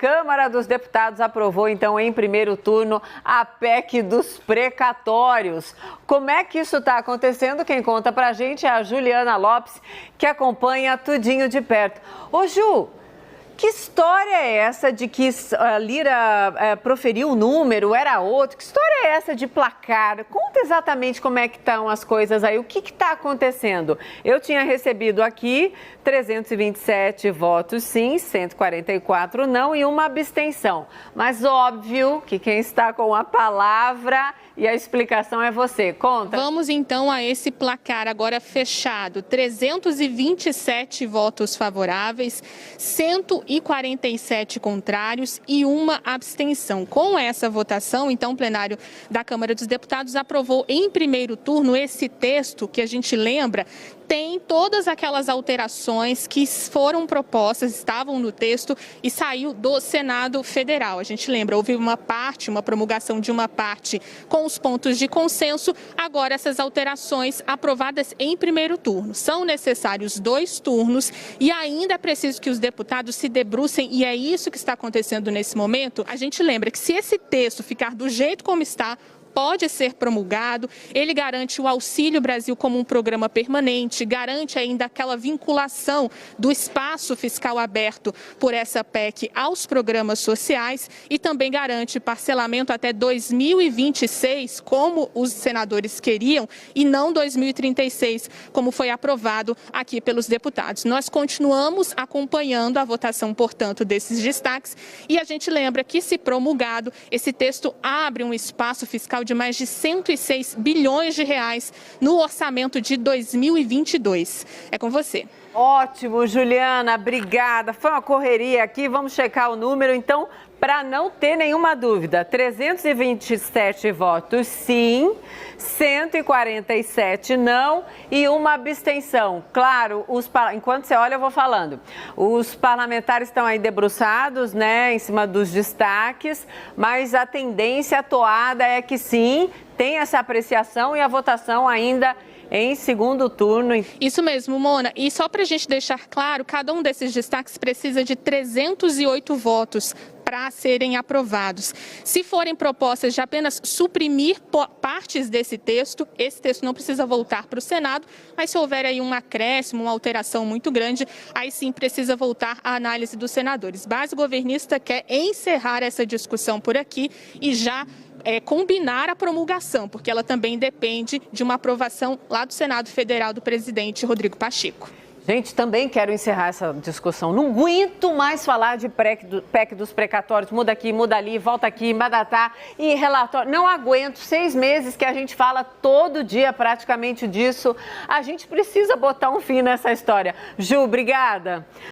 Câmara dos Deputados aprovou, então, em primeiro turno, a PEC dos precatórios. Como é que isso está acontecendo? Quem conta pra gente é a Juliana Lopes, que acompanha tudinho de perto. Ô, Ju, que história é essa de que a Lira proferiu um número, era outro? Que história é essa de placar? Conta exatamente como é que estão as coisas aí, o que está acontecendo? Eu tinha recebido aqui 327 votos sim, 144 não e uma abstenção. Mas óbvio que quem está com a palavra e a explicação é você. Conta. Vamos então a esse placar agora fechado. 327 votos favoráveis, 147 contrários e uma abstenção. Com essa votação, então, o plenário da Câmara dos Deputados aprovou em primeiro turno esse texto que a gente lembra tem todas aquelas alterações que foram propostas, estavam no texto e saiu do Senado Federal. A gente lembra, houve uma promulgação de uma parte com os pontos de consenso. Agora essas alterações aprovadas em primeiro turno. São necessários 2 turnos e ainda é preciso que os deputados se debrucem e é isso que está acontecendo nesse momento. A gente lembra que se esse texto ficar do jeito como está, pode ser promulgado, ele garante o Auxílio Brasil como um programa permanente, garante ainda aquela vinculação do espaço fiscal aberto por essa PEC aos programas sociais e também garante parcelamento até 2026, como os senadores queriam, e não 2036, como foi aprovado aqui pelos deputados. Nós continuamos acompanhando a votação, portanto, desses destaques e a gente lembra que, se promulgado, esse texto abre um espaço fiscal de mais de 106 bilhões de reais no orçamento de 2022. É com você. Ótimo, Juliana, obrigada. Foi uma correria aqui, vamos checar o número, então, para não ter nenhuma dúvida. 327 votos sim, 147 não e uma abstenção. Claro, enquanto você olha eu vou falando. Os parlamentares estão aí debruçados, né, em cima dos destaques, mas a tendência atuada é que sim, tem essa apreciação e a votação ainda em segundo turno. Isso mesmo, Mona. E só para a gente deixar claro, cada um desses destaques precisa de 308 votos para serem aprovados. Se forem propostas de apenas suprimir partes desse texto, esse texto não precisa voltar para o Senado, mas se houver aí um acréscimo, uma alteração muito grande, aí sim precisa voltar à análise dos senadores. Base governista quer encerrar essa discussão por aqui e já combinar a promulgação, porque ela também depende de uma aprovação lá do Senado Federal do presidente Rodrigo Pacheco. Gente, também quero encerrar essa discussão. Não aguento mais falar de PEC dos precatórios. Muda aqui, muda ali, volta aqui, madatá e relatório. Não aguento. 6 meses que a gente fala todo dia praticamente disso. A gente precisa botar um fim nessa história. Ju, obrigada.